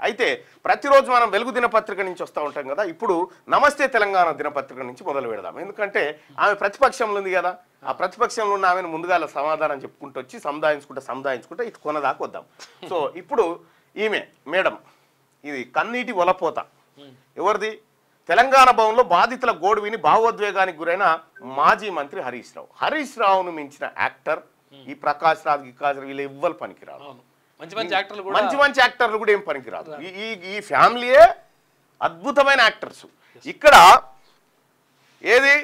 అయితే ప్రతిరోజు మనం వెలుగు దినపత్రిక నుంచి వస్తూ ఉంటాం కదా, ఇప్పుడు నమస్తే తెలంగాణ దినపత్రిక నుంచి మొదలు పెడదాం. ఎందుకంటే ఆమె ప్రతిపక్షంలో ఉంది కదా, ఆ ప్రతిపక్షంలో ఉన్న ఆమెను ముందుగా సమాధానం చెప్పుకుంటూ వచ్చి సముదాయించుకుంటే ఇటు కొనదాకా వద్దాం. సో ఇప్పుడు ఈమె మేడం, ఇది కన్నీటి వలపోత ఎవరిది? తెలంగాణ భవన్లో బాధితుల గోడు విని భావోద్వేగానికి గురైన మాజీ మంత్రి హరీష్ రావును మించిన యాక్టర్ ఈ ప్రకాష్ రాజ్ వీళ్ళు ఎవ్వరు పనికిరాదు. మంచి మంచి యాక్టర్లు కూడా ఏం పనికిరాదు. ఈ ఫ్యామిలీయే అద్భుతమైన యాక్టర్స్. ఇక్కడ ఏది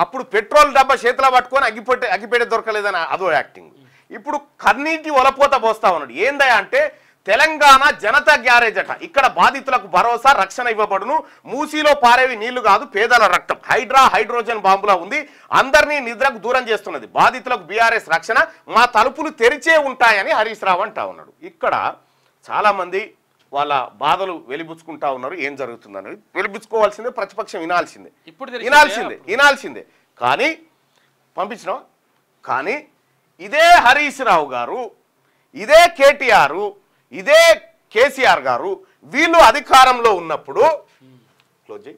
అప్పుడు పెట్రోల్ డబ్బా చేతిలో పట్టుకొని అగ్గిపెట్టే దొరకలేదని అదో యాక్టింగ్. ఇప్పుడు కన్నీటి వలపోత పోస్తా ఉన్నాడు. ఏందా అంటే తెలంగాణ జనతా గ్యారేజ్ అట, ఇక్కడ బాధితులకు భరోసా రక్షణ ఇవ్వబడును, మూసీలో పారేవి నీళ్లు కాదు పేదల రక్తం, హైడ్రోజన్ బాంబులా ఉంది, అందరినీ నిద్రకు దూరం చేస్తున్నది, బాధితులకు బీఆర్ఎస్ రక్షణ, మా తలుపులు తెరిచే ఉంటాయని హరీష్ రావు అంటా ఉన్నాడు. ఇక్కడ చాలా మంది వాళ్ళ బాధలు వెలిబుచ్చుకుంటా ఉన్నారు. ఏం జరుగుతుందని వెలిబుచ్చుకోవాల్సిందే, ప్రతిపక్షం వినాల్సిందే. కానీ పంపించినాం. కానీ ఇదే హరీష్ రావు గారు, ఇదే కేటీఆర్, ఇదే కేసీఆర్ గారు వీళ్ళు అధికారంలో ఉన్నప్పుడు క్లోజ్ చేయి,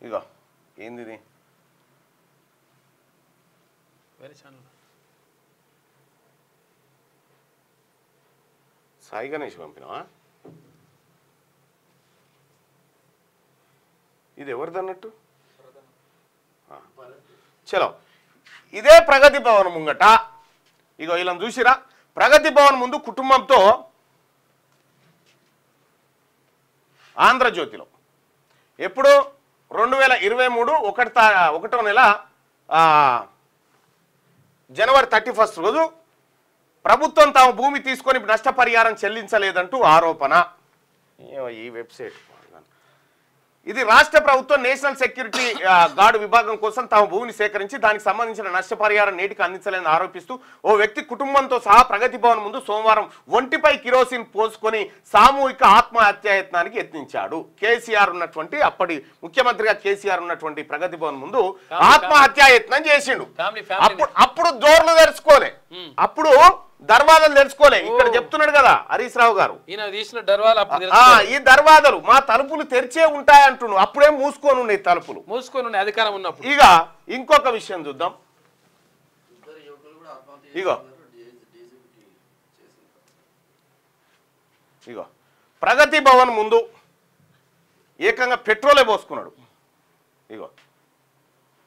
ఇగో ఏంది ఇది సాయి గణేష్ పంపినావా? ఇది ఎవరిది అన్నట్టు? చలో, ఇదే ప్రగతి భవన్ ముంగట ఇగో ఇలా చూసిరా, ప్రగతి భవన్ ముందు కుటుంబంతో ఆంధ్రజ్యోతిలో ఎప్పుడు 2023 1వ నెల జనవరి 31 రోజు ప్రభుత్వం తమ భూమి తీసుకొని నష్టపరిహారం చెల్లించలేదంటూ ఆరోపణ. ఈ వెబ్సైట్ ఇది రాష్ట్ర ప్రభుత్వం నేషనల్ సెక్యూరిటీ గార్డు విభాగం కోసం తమ భూమిని సేకరించి దానికి సంబంధించిన నష్టపరిహారం నేటికి అందించలేదని ఆరోపిస్తూ ఓ వ్యక్తి కుటుంబంతో సహా ప్రగతి భవన్ ముందు సోమవారం ఒంటిపై కిరోసిన్ పోసుకొని సామూహిక ఆత్మహత్యాయత్నానికి యత్నించాడు. కేసీఆర్ ఉన్నటువంటి అప్పటి ముఖ్యమంత్రిగా కేసీఆర్ ఉన్నటువంటి ప్రగతి భవన్ ముందు ఆత్మహత్యాయత్నం చేసిండు. అప్పుడు డోర్లు తెరుచుకోలే, అప్పుడు దర్వాజాలు తెరుచుకోలే. ఇక్కడ చెప్తున్నాడు కదా హరీష్ రావు గారు, ఈ దర్వాజాలు మా తలుపులు తెరిచే ఉంటాయి అంటున్నాడు. అప్పుడేం మూసుకొని ఉన్నాయి తలుపులు, అధికారం ఉన్నప్పుడు. ఇక ఇంకొక విషయం చూద్దాం. ఇగో ప్రగతి భవన్ ముందు ఏకంగా పెట్రోలే పోసుకున్నాడు. ఇగో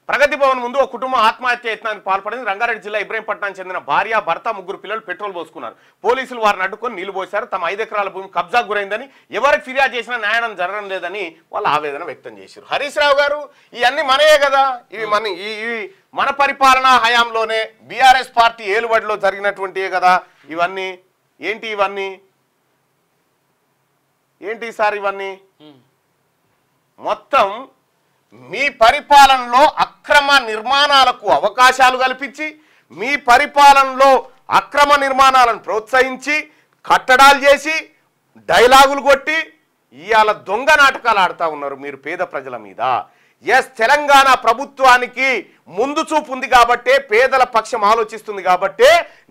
ప్రగతి భవన్ ముందు ఒక కుటుంబం ఆత్మహత్య యత్నానికి పాల్పడింది. రంగారెడ్డి జిల్లా ఇబ్రహీంపట్నానికి చెందిన భార్య భర్త 3 పిల్లలు పెట్రోల్ పోసుకున్నారు. పోలీసులు వారిని అడ్డుకొని నీళ్లు పోశారు. తమ 5 ఎకరాల భూమి కబ్జాకు గురైందని, ఎవరికి ఫిర్యాదు చేసినా న్యాయం జరగడం లేదని వాళ్ళు ఆవేదన వ్యక్తం చేశారు. హరీష్ రావు గారు ఇవన్నీ మనయే కదా, ఇవి మన పరిపాలనా హయాంలోనే బీఆర్ఎస్ పార్టీ ఏలుబడిలో జరిగినటువంటివే కదా ఇవన్నీ. ఏంటి సార్ ఇవన్నీ? మొత్తం మీ పరిపాలనలో అక్రమ నిర్మాణాలకు అవకాశాలు కల్పించి, మీ పరిపాలనలో అక్రమ నిర్మాణాలను ప్రోత్సహించి, కట్టడాలు చేసి, డైలాగులు కొట్టి ఇవాళ దొంగ నాటకాలు ఆడుతూ ఉన్నారు మీరు పేద ప్రజల మీద. తెలంగాణ ప్రభుత్వానికి ముందు చూపు ఉంది కాబట్టే, పేదల పక్షం ఆలోచిస్తుంది కాబట్టే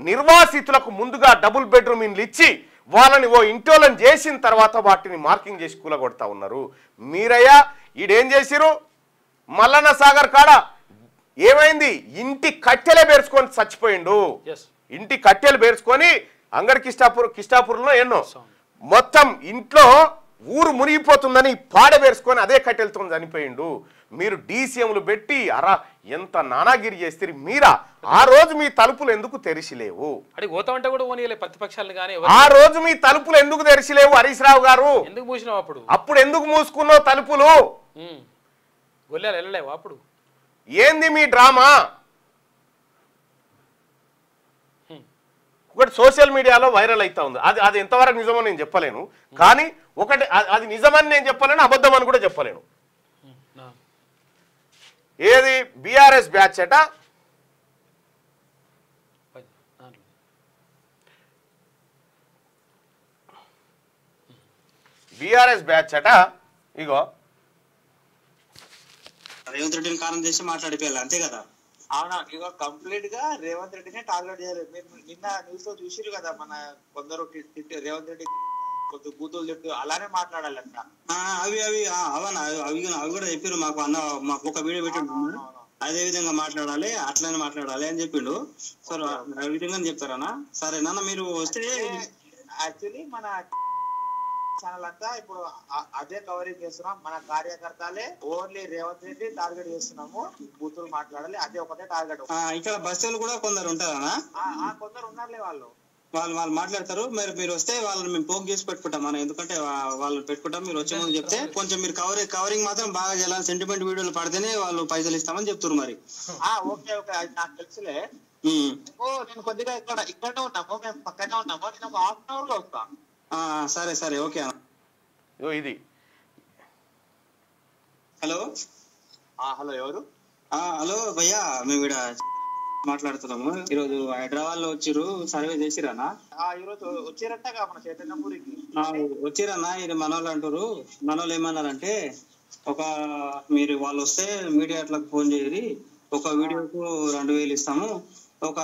నిర్వాసితులకు ముందుగా డబుల్ బెడ్రూమ్ ఇండ్లు ఇచ్చి వాళ్ళని ఓ ఇంటోలను చేసిన తర్వాత వాటిని మార్కింగ్ చేసి కూలగొడతా ఉన్నారు. మీరయ్యా ఈడేం చేసిరు? మల్లన్న సాగర్ కాడ ఏమైంది? ఇంటి కట్టెలే బేర్చుకొని చచ్చిపోయిండు. ఇంటి కట్టెలు బేర్చుకొని అంగడి కిష్టాపూర్లో ఎన్నో మొత్తం ఇంట్లో ఊరు మునిగిపోతుందని పాడబేర్చుకొని అదే కట్టెలతో చనిపోయిండు. మీరు డీసీఎంలు పెట్టి ఎంత నానాగిరి చేస్తే మీరా ఆ రోజు మీ తలుపులు ఎందుకు తెరిచిలేవు? ఆ రోజు మీ తలుపులు ఎందుకు తెరిచిలేవు హరీష్ రావు గారు? అప్పుడు ఎందుకు మూసుకున్నావు తలుపులు? అప్పుడు ఏంది మీ డ్రామా? ఒకటి సోషల్ మీడియాలో వైరల్ అవుతా ఉంది. అది ఎంతవరకు నిజమో నేను చెప్పలేను. కానీ ఒకటి అది నిజమని నేను చెప్పలేను, అబద్ధం అని కూడా చెప్పలేను. ఏది? బీఆర్ఎస్ బ్యాచ్ అట ఇగో రేవంత్ రెడ్డిని కారణం చేసి మాట్లాడిపోయాలి అంతే కదా. అవునా, ఇక కంప్లీట్ గా రేవంత్ రెడ్డినే టార్గెట్ చేయాలి. మీరు నిన్న న్యూస్ లో చూసిరు కదా, మన కొందరు రేవంత్ రెడ్డి కొద్ది బూతులు తిట్టు అలానే మాట్లాడాలంట. అవి అవి అవనా అవి అవి కూడా చెప్పారు మాకు అన్న, మాకు ఒక వీడియో పెట్టాడు అదే విధంగా మాట్లాడాలి, అట్లనే మాట్లాడాలి అని చెప్పిండు. సరే ఆ విధంగా చెప్తారన్నా. సరే నాన్న మీరు వస్తే యాక్చువల్లీ మన ఛానల్ అంతా ఇప్పుడు అదే కవరింగ్ చేస్తున్నాం. మన కార్యకర్తలే ఓన్లీ రేవంత్ రెడ్డి టార్గెట్ చేస్తున్నాము, బూతులు మాట్లాడాలి, అదే ఒకటే టార్గెట్. ఇక్కడ బస్సులు కూడా కొందరు ఉంటారన్నా, కొందరు ఉన్నారులే, వాళ్ళు వాళ్ళు మాట్లాడతారు. మరి మీరు వస్తే వాళ్ళని మేము పోక్ చేసి పెట్టుకుంటాం మనం, ఎందుకంటే వాళ్ళని పెట్టుకుంటాం. మీరు వచ్చే ముందు చెప్తే కొంచెం మీరు కవరింగ్ మాత్రం బాగా చేయాలి. సెంటిమెంట్ వీడియోలు పడితేనే వాళ్ళు పైసలు ఇస్తామని చెప్తున్నారు మరి. ఓకే ఓకే, అది నాకు తెలుసులే. నేను కొద్దిగా ఇక్కడనే ఉన్నాము, మేము పక్కనే ఉన్నాము, నేను ఒక హాఫ్ అన్ అవర్ లో వస్తాను. సరే సరే ఓకే అన్న. ఇది హలో హలో ఎవరు? హలో భయ్యా, మేము ఇక్కడ మాట్లాడుతున్నాము. ఈరోజు హైదరాబాద్ లో వచ్చిర్రు, సర్వే చేసిరన్నా? ఈరోజు వచ్చిరట మన చైతన్యపూరికి వచ్చిరన్నా. ఇది మనోళ్ళు అంటారు. మనోళ్ళు ఏమన్నారంటే, మీరు వాళ్ళు వస్తే మీడియాట్లకు ఫోన్ చేయరి, ఒక వీడియోకు 2000 ఇస్తాము, ఒక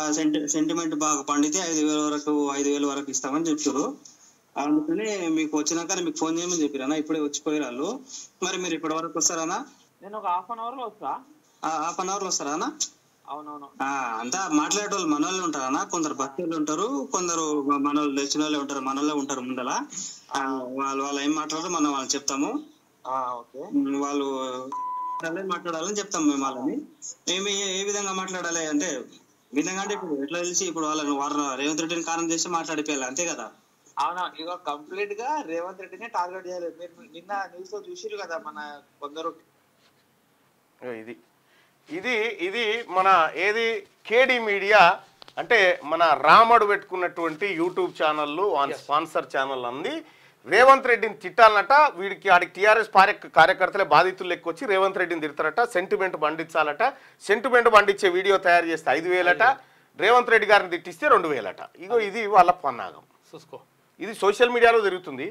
సెంటిమెంట్ బాగా పండితే 5,000 వరకు ఇస్తామని చెప్తారు. అందుకని మీకు వచ్చినాక మీకు ఫోన్ చేయమని చెప్పారన్నా. ఇప్పుడే వచ్చిపోయారు వాళ్ళు. మరి మీరు ఇప్పటి వరకు వస్తారన్నా? నేను ఒక హాఫ్ అన్ అవర్ లో వస్తా. హాఫ్ అన్ అవర్ లో వస్తారా అన్న? అవునవును. అంతా మాట్లాడేటోళ్ళు మనోళ్ళు ఉంటారన్నా, కొందరు భక్తులు ఉంటారు, కొందరు మనోళ్ళు తెచ్చిన వాళ్ళే ఉంటారు, మనోళ్ళే ఉంటారు ముందల. వాళ్ళు ఏం మాట్లాడారో మనం వాళ్ళు చెప్తాము. వాళ్ళు మాట్లాడాలని చెప్తాం మేము వాళ్ళని. ఏ విధంగా మాట్లాడాలి అంటే, విధంగా అంటే ఇప్పుడు ఎట్లా తెలిసి ఇప్పుడు వాళ్ళని రేవంత్ రెడ్డిని కారణం చేసి మాట్లాడిపోయాలి అంతే కదా. అవునా, ఇక కంప్లీట్ గా రేవంత్ రెడ్డినే టార్గెట్ చేయాలి. మీరు నిన్న న్యూస్ లో చూసిరు కదా, మన కొందరు ఇది మన ఏది కేడి మీడియా అంటే మన రామడు పెట్టుకున్నటువంటి యూట్యూబ్ ఛానళ్ళు, స్పాన్సర్ ఛానల్ అంది. రేవంత్ రెడ్డిని తిట్టాలట, ఆడికి టీఆర్ఎస్ కార్యకర్తలే బాధితులు ఎక్కువచ్చి రేవంత్ రెడ్డిని తిడతారట, సెంటిమెంట్ బండించాలట, సెంటిమెంట్ బండించే వీడియో తయారు చేస్తే 5,000 రేవంత్ రెడ్డి గారిని తిట్టిస్తే 2,000 ఇగో ఇది వాళ్ళ పన్నాగం. చూసుకో, ఇది సోషల్ మీడియాలో జరుగుతుంది.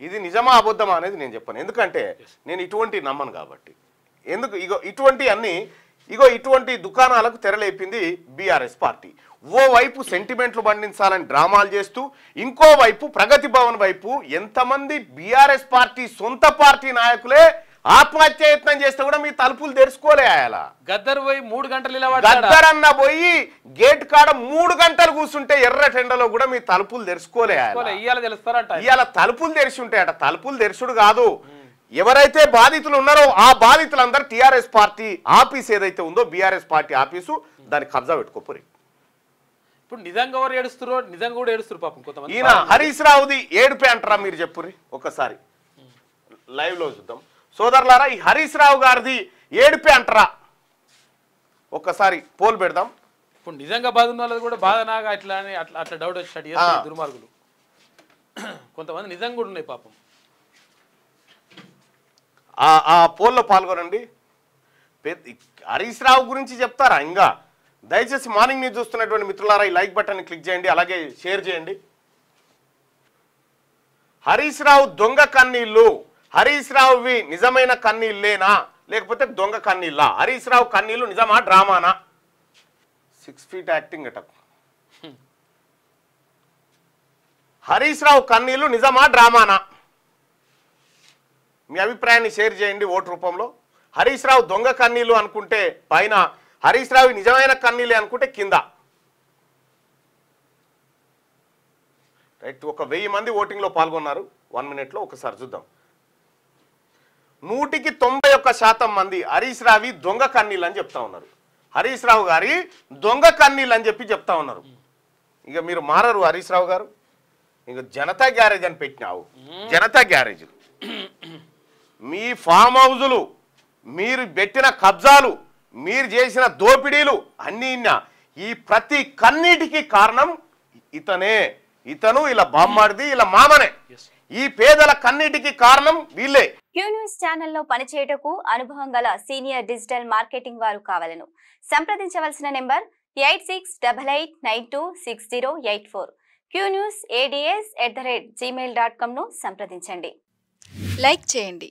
ఇది నిజమా అబద్ధమా అనేది నేను చెప్పాను, ఎందుకంటే నేను ఇటువంటి నమ్మను కాబట్టి. ఇటువంటి దుకాణాలకు తెరలేపింది బీఆర్ఎస్ పార్టీ. ఓవైపు సెంటిమెంట్లు బండించాలని డ్రామాలు చేస్తూ, ఇంకోవైపు ప్రగతి భవన్ వైపు ఎంతమంది బీఆర్ఎస్ పార్టీ సొంత పార్టీ నాయకులే ఆత్మహత్యయత్నం చేస్తే కూడా మీ తలుపులు తెరుచుకోలే. అలా గద్దర్ పోయి 3 గంటలు గద్దరన్న పోయి గేట్ కాడ 3 గంటలు కూర్చుంటే ఎర్ర టెండలో కూడా మీ తలుపులు తెరుచుకోలే. ఇవాళ తలుపులు తెరిచి ఉంటాయట. తలుపులు తెరుచుడు కాదు, ఎవరైతే బాధితులు ఉన్నారో ఆ బాధితులందరూ టీఆర్ఎస్ పార్టీ ఆఫీస్ ఏదైతే ఉందో బీఆర్ఎస్ పార్టీ ఆఫీసు దాన్ని కబ్జా పెట్టుకోపోయి. ఇప్పుడు నిజంగా ఎవరు ఏడుస్తురో నిజంగా కూడా ఏడుస్తురు పాపం కొంతమంది. ఈయన హరీష్ రావుది ఏడుపే అంటారా మీరు చెప్పుర్రి, ఒకసారి లైవ్ లో చూద్దాం సోదరులారా. ఈ హరీష్ రావు గారిది ఏడుపే అంటారా, ఒక్కసారి పోల్ పెడదాం. ఇప్పుడు నిజంగా బాధ ఉన్న వాళ్ళది కూడా బాధ నాగా అట్లా డౌట్ వచ్చి దుర్మార్గులు కొంతమంది నిజంగా కూడా ఉన్నాయి పాపం. ఆ పోల్లో పాల్గొనండి. హరీష్ రావు గురించి చెప్తారా ఇంకా? దయచేసి మార్నింగ్ న్యూస్ చూస్తున్నటువంటి మిత్రులారా ఈ లైక్ బటన్ని క్లిక్ చేయండి, అలాగే షేర్ చేయండి. హరీష్ రావు దొంగ కన్నీళ్ళు, హరీష్ రావువి నిజమైన కన్నీళ్ళేనా లేకపోతే దొంగ కన్నీళ్ళా? హరీష్ రావు కన్నీళ్ళు నిజమా డ్రామానా? 6 feet యాక్టింగ్ అట. హరీష్ రావు కన్నీళ్ళు నిజమా డ్రామానా? మీ అభిప్రాయాన్ని షేర్ చేయండి ఓటు రూపంలో. హరీష్ రావు దొంగ కన్నీళ్ళు అనుకుంటే పైన, హరీష్ రావు నిజమైన కన్నీళ్ళే అనుకుంటే కింద. రైట్, ఒక 1000 మంది ఓటింగ్లో పాల్గొన్నారు 1 minute లో. ఒకసారి చూద్దాం. 191% మంది హరీష్ రావి దొంగ కన్నీళ్ళు అని చెప్తా ఉన్నారు. హరీష్ రావు గారి దొంగ కన్నీళ్ళు అని చెప్తా ఉన్నారు. ఇక మీరు మారరు హరీష్ రావు గారు. ఇక జనతా గ్యారేజ్ అని పెట్టినావు, జనతా గ్యారేజ్, మీ ఫామ్ హౌజులు, మీరు పెట్టిన కబ్జాలు, మీరు చేసిన దోపిడీలు అన్నీ ఈ ప్రతి కన్నీటికి కారణం ఇతను ఇలా బామ్మాడిది, ఇలా మామనే. ఈ పేదల కన్నీటికి కారణం వీళ్ళే. క్యూ న్యూస్ ఛానల్లో పనిచేయటకు అనుభవం గల సీనియర్ డిజిటల్ మార్కెటింగ్ వారు కావాలను సంప్రదించవలసిన నెంబర్ 8688926084. qnews@gmail.com ను సంప్రదించండి. లైక్ చేయండి,